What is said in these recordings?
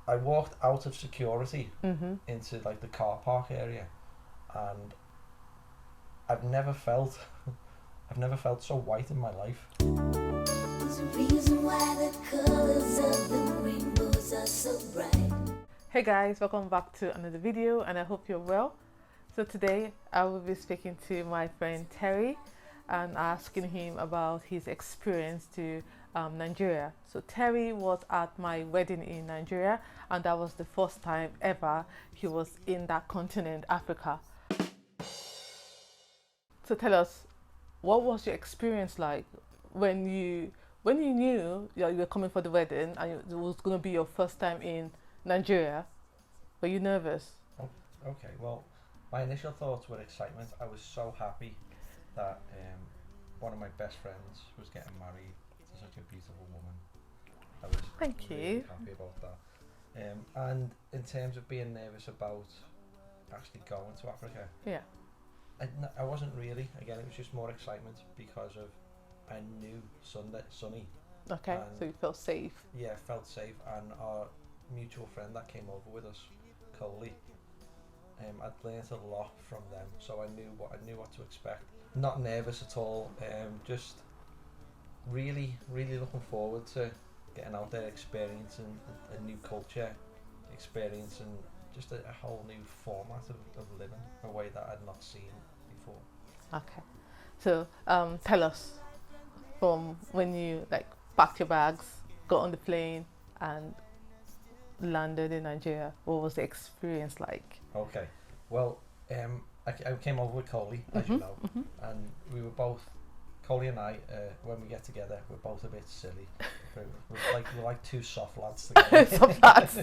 I walked out of security into like the car park area, and I've never felt so white in my life. There's a reason why the colors of the rainbows are so bright. Hey guys, welcome back to another video, and I hope you're well. So today I will be speaking to my friend Terry and asking him about his experience to Nigeria. So Terry was at my wedding in Nigeria, and that was the first time ever he was in that continent, Africa. So tell us, what was your experience like when you knew you were coming for the wedding and it was going to be your first time in Nigeria? Were you nervous? Oh, okay, well, my initial thoughts were excitement. I was so happy that one of my best friends was getting married to such a beautiful woman. I was really happy about that. And in terms of being nervous about actually going to Africa, Yeah. I wasn't really. Again, it was just more excitement because of I knew Sunny. Okay, so you felt safe. Yeah, felt safe, and our mutual friend that came over with us, Coley. I'd learnt a lot from them, so I knew what to expect. Not nervous at all. Just really looking forward to getting out there, experiencing a new culture, experiencing just a whole new format of living, a way that I'd not seen before. Okay, so tell us, from when you packed your bags, got on the plane, and landed in Nigeria, what was the experience like? Okay, well, I came over with Coley, as you know, and we were both, Coley and I, when we get together, we're both a bit silly. We're like two soft lads together. Soft lads.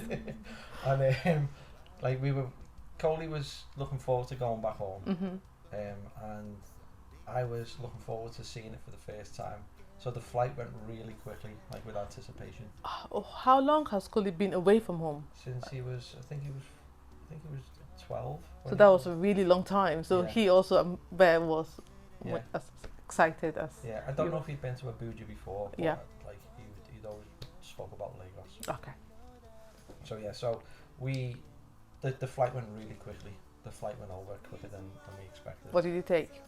And Coley was looking forward to going back home, and I was looking forward to seeing it for the first time. So the flight went really quickly, with anticipation. Oh, how long has Coley been away from home? Since I think he was 12. So that was a really long time. So he also was as excited as. Yeah, I don't know if he'd been to Abuja before. But he'd always spoke about Lagos. Okay. So the flight went really quickly. The flight went over quicker than we expected. What did you take?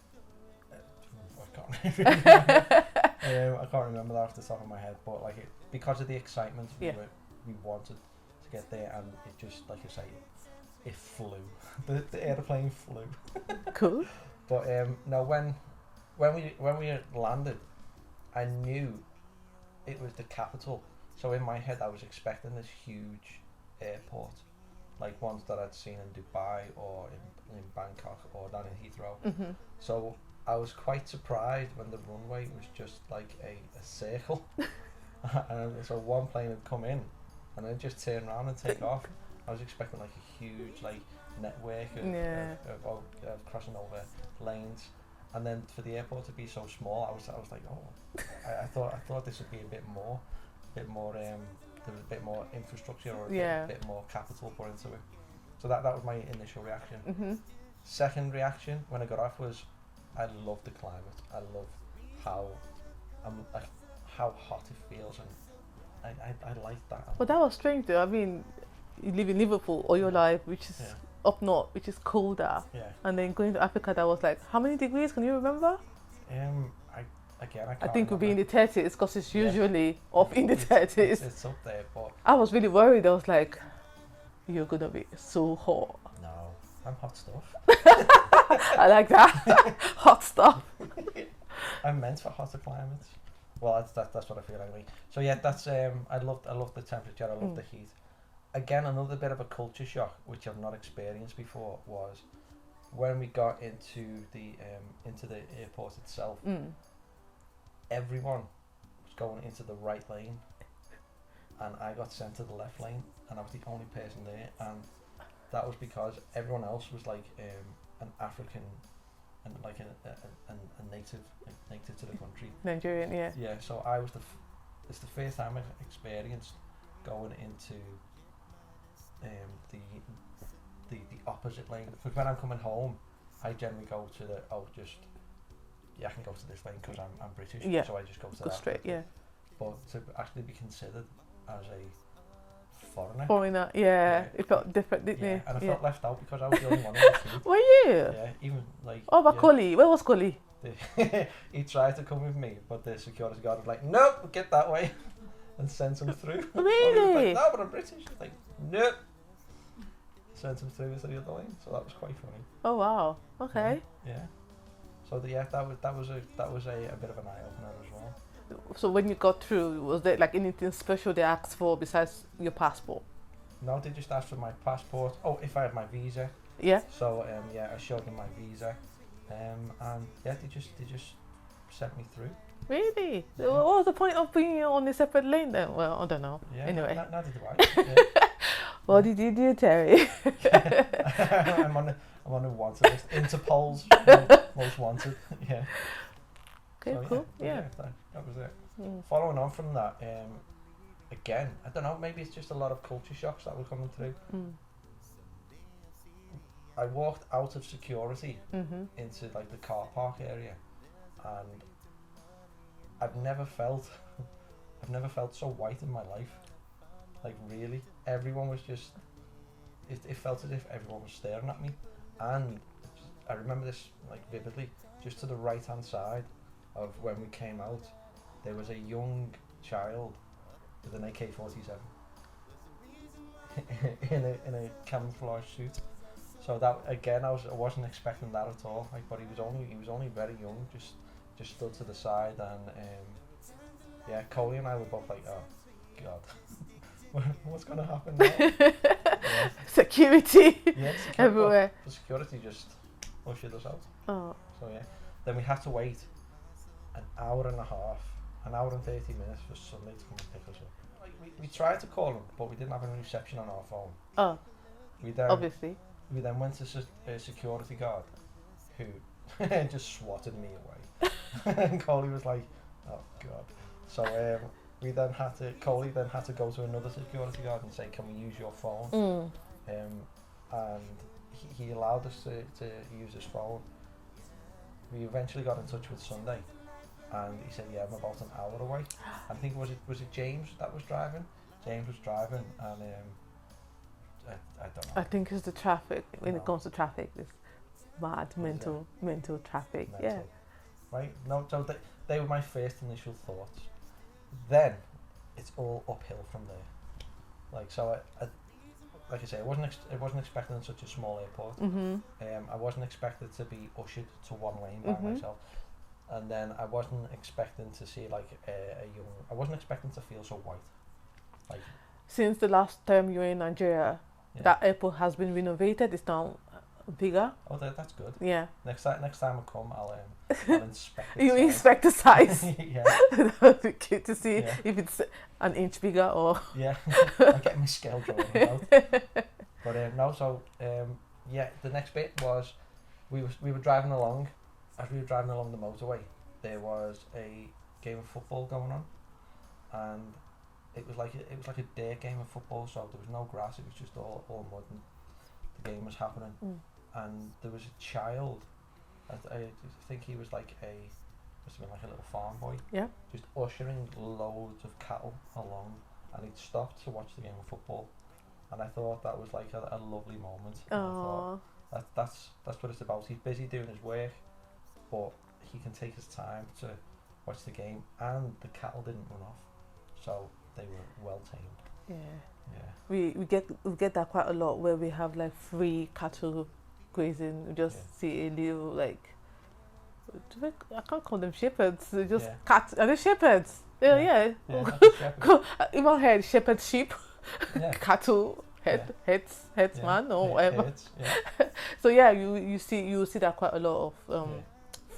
I can't remember that off the top of my head, but because of the excitement, we wanted to get there, and it just, like I say, it flew. the airplane flew. Cool. But no, when we landed, I knew it was the capital. So in my head, I was expecting this huge airport, like ones that I'd seen in Dubai or in Bangkok or down in Heathrow. So I was quite surprised when the runway was just like a circle. And so one plane had come in and then just turn around and take off. I was expecting a huge network of crossing over lanes, and then for the airport to be so small, I was like, oh, I thought this would be a bit more there was a bit more infrastructure or a bit more capital put into it. So that was my initial reaction. Second reaction when I got off was, I love the climate. I love how hot it feels, and I like that. But that was strange though. I mean, you live in Liverpool all your life, which is up north, which is colder. Yeah. And then going to Africa, that was how many degrees? Can you remember? I think we'll be in the 30s because it's usually up in the 30s. It's up there, but I was really worried. I was like, you're gonna be so hot. No, I'm hot stuff. I like that. Hot stuff. I'm meant for hotter climates. Well, that's what I feel anyway. So yeah, that's I love the temperature. I love the heat. Again, another bit of a culture shock which I've not experienced before was when we got into the airport itself. Everyone was going into the right lane, and I got sent to the left lane, and I was the only person there, and that was because everyone else was an African and a native to the country. Nigerian, yeah. Yeah, so I was it's the first time I experienced going into the opposite lane. Because when I'm coming home, I generally go to I can go to this lane because I'm British, so I just go to that. Straight, yeah. But to actually be considered as a foreigner. Foreigner, yeah. It felt different, didn't Yeah, it? and I felt left out because I was the only one in the food. Were you? Yeah, even like. Oh, but Cully. Where was Cully? He tried to come with me, but the security guard was like, "Nope, get that way," and sent him through. Really? Like, no, but I'm British. He's like, "Nope." Sent him through to the other lane, so that was quite funny. Oh wow. Okay. Yeah. So that was a bit of an eye opener as well. So when you got through, was there like anything special they asked for besides your passport? No, they just asked for my passport. Oh, if I had my visa. Yeah. So yeah, I showed them my visa, and yeah, they just sent me through. Really? Yeah. What was the point of being on a separate lane then? Well, I don't know. Yeah. Anyway. Neither do I. Yeah. What did you do, Terry? I'm on a wanted list. Interpol's most wanted. Yeah. Okay, So, cool. Yeah. That was it. Mm. Following on from that, again, I don't know. Maybe it's just a lot of culture shocks that were coming through. Mm. I walked out of security Mm-hmm. into like the car park area, and I've never felt so white in my life. Like really, everyone was just. It felt as if everyone was staring at me, and I remember this like vividly. Just to the right hand side of when we came out, there was a young child with an AK-47 in a camouflage suit. So that again, I wasn't expecting that at all. Like, but he was only very young. Just stood to the side, and yeah, Coley and I were both like, oh god. What's going to happen now? Yeah. Security Yeah, everywhere. The security just ushered us out. Oh. So yeah, then we had to wait an hour and 30 minutes for somebody to come and pick us up. Like, we tried to call them, but we didn't have any reception on our phone. Oh. We then Obviously. We then went to a security guard who just swatted me away. And Coley was like, oh god. So Coley then had to go to another security guard and say, can we use your phone? Mm. And he allowed us to use his phone. We eventually got in touch with Sunday, and he said, yeah, I'm about an hour away. I think was it James that was driving? James was driving, and I don't know. I think it's the traffic. When No. it comes to traffic, it's mad, mental traffic. Mental. Yeah. Right? No, so they were my first initial thoughts. Then it's all uphill from there. Like, so I like I say, I wasn't expecting such a small airport. Mhm. I wasn't expected to be ushered to one lane by myself, and then I wasn't expecting to see like I wasn't expecting to feel so white. Like, Since the last time you were in Nigeria, yeah. that airport has been renovated. It's now bigger. Oh, that's good. Yeah. Next time I come, I'll inspect it. You inspect the size. Yeah. That would be cute to see Yeah. if it's an inch bigger or. Yeah. I'm getting my scale drawing out. But no, so yeah, the next bit was we were driving along. As we were driving along the motorway, there was a game of football going on, and it was like a dirt game of football. So there was no grass; it was just all mud, and the game was happening. Mm. And there was a child. I think he was like must have been like a little farm boy. Yeah. Just ushering loads of cattle along, and he'd stopped to watch the game of football. And I thought that was like a lovely moment. And I thought that's what it's about. He's busy doing his work, but he can take his time to watch the game, and the cattle didn't run off, so they were well tamed. Yeah. Yeah. We get that quite a lot where we have like free cattle grazing. We just see a little like. I can't call them shepherds. They're just cats. Are they shepherds? Yeah. In my head, shepherd sheep, cattle headsman or whatever. Heads, yeah. So yeah, you see that quite a lot of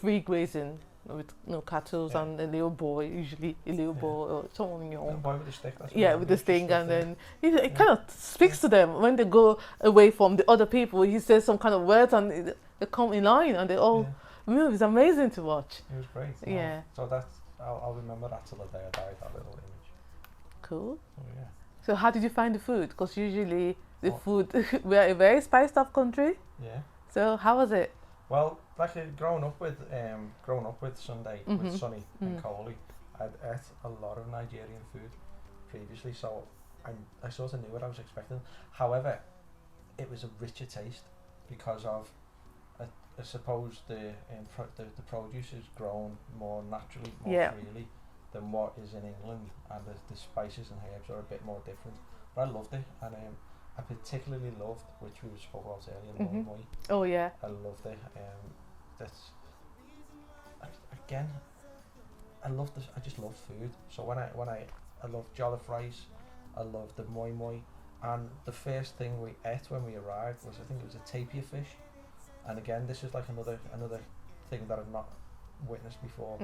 free grazing with cattle and a little boy, usually a little boy or someone young. Little boy with a stick. With the stick, and then it kind of speaks to them when they go away from the other people. He says some kind of words, and they come in line, and they all move. It's amazing to watch. It was great. Yeah. So I'll remember that till the day I die. That little image. Cool. Oh, yeah. So how did you find the food? Because usually the food, we're a very spiced up country. Yeah. So how was it? Well, like growing up with Sunday with Sonny and Coley, I'd ate a lot of Nigerian food previously, so I sort of knew what I was expecting. However, it was a richer taste because of, I suppose the produce is grown more naturally, more freely than what is in England, and the spices and herbs are a bit more different. But I loved it, and I particularly loved, which we spoke about earlier, Moi Moi. Oh yeah. I loved it. That's again, I love this. I just love food. So when I love Jollof Rice, I love the Moi Moi, and the first thing we ate when we arrived was, I think it was a Tilapia Fish, and again this is like another thing that I've not witnessed before.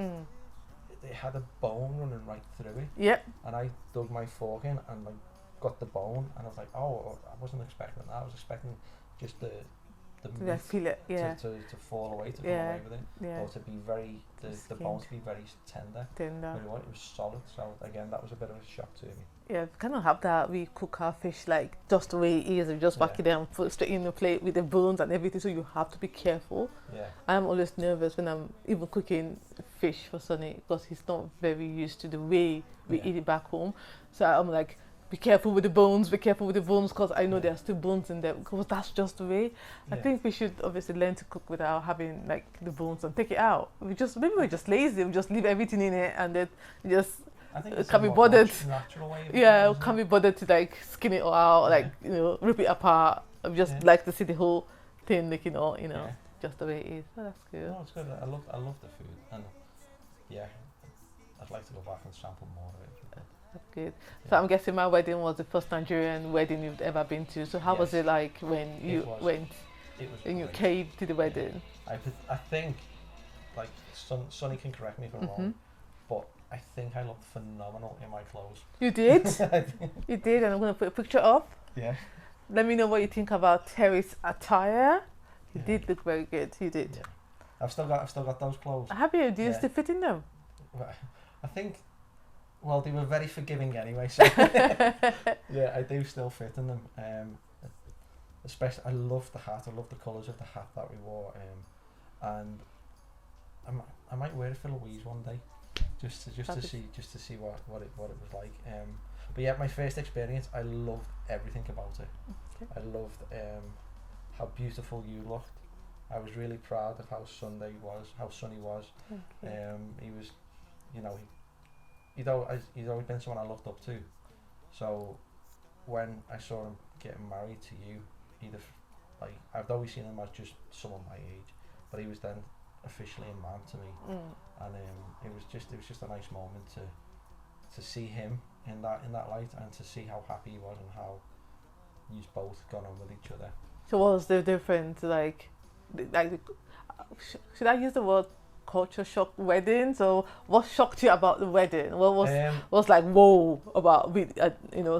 It had a bone running right through it. Yep. And I dug my fork in and like got the bone, and I was like, oh, I wasn't expecting that. I was expecting just the meat feel it, to fall away, to come away with it, or to be very the bone to be very tender. But it was solid. So again, that was a bit of a shock to me. Yeah, we kind of have that. We cook our fish like just the way it is, and just whack it down, put it straight in the plate with the bones and everything. So you have to be careful. Yeah. I'm always nervous when I'm even cooking fish for Sonny, because he's not very used to the way we eat it back home. So I'm like, be careful with the bones, because I know there are still bones in there, because that's just the way. I think we should obviously learn to cook without having like the bones and take it out. Maybe we're just lazy, we just leave everything in it, and then just can be bothered. Natural way can be bothered to like skin it all out, like rip it apart. I just like to see the whole thing, like just the way it is. Oh, that's good. No, it's good. I love the food, and I'd like to go back and sample more of it. That's good. So I'm guessing my wedding was the first Nigerian wedding you've ever been to. So how was it like when you went? It was when you came to the wedding? I think, like, Sonny can correct me if I'm wrong, but I think I looked phenomenal in my clothes. You did? You did, and I'm going to put a picture up. Yeah. Let me know what you think about Terry's attire. You did look very good. You did. Yeah. I've still got those clothes. Have you? Do you still fit in them? Well, I think. Well, they were very forgiving anyway, so yeah, I do still fit in them. Especially, I love the hat. I love the colours of the hat that we wore, and I might wear it for Louise one day, just to see what it was like. But yeah, my first experience, I loved everything about it. Okay. I loved how beautiful you looked. I was really proud of how Sonny was. Okay. He was, he'd always been someone I looked up to. So when I saw him getting married to you, I've always seen him as just someone my age, but he was then officially a man to me, and it was just a nice moment to see him in that light, and to see how happy he was and how you've both gone on with each other. So what was the difference? Like should I use the word culture shock wedding? So what shocked you about the wedding? What was like whoa about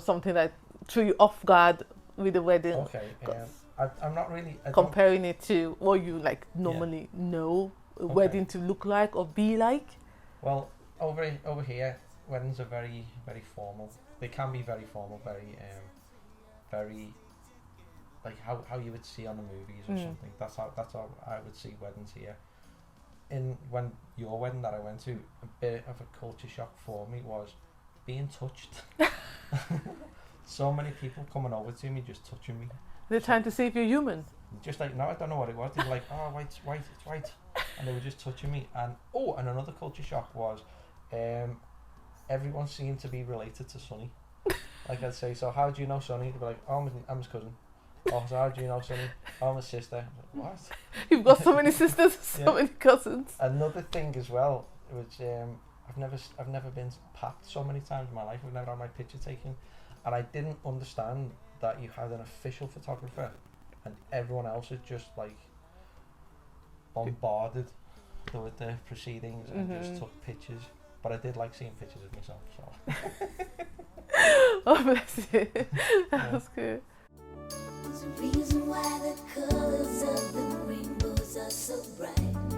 something that threw you off guard with the wedding? Okay, I'm not really comparing it to what you like normally know a wedding to look like or be like. Well, over here, weddings are very, very formal. They can be very formal, very like how you would see on the movies or something. That's how I would see weddings here. When your wedding that I went to, a bit of a culture shock for me was being touched. So many people coming over to me, just touching me. They're trying to see if you're human. Just like, no, I don't know what it was. They were like, oh, it's white. And they were just touching me. And another culture shock was everyone seemed to be related to Sonny. Like I'd say, so how do you know Sonny? They'd be like, oh, I'm his cousin. Oh, so how do you know Sonny? Oh, I'm his sister. Like, what? You've got so many sisters, so many cousins. Another thing as well, which I've never been packed so many times in my life. I've never had my picture taken, and I didn't understand that you had an official photographer, and everyone else is just like bombarded with the proceedings and just took pictures. But I did like seeing pictures of myself. So. Oh, bless you. That was good. There's a reason why the colors of the rainbows are so bright.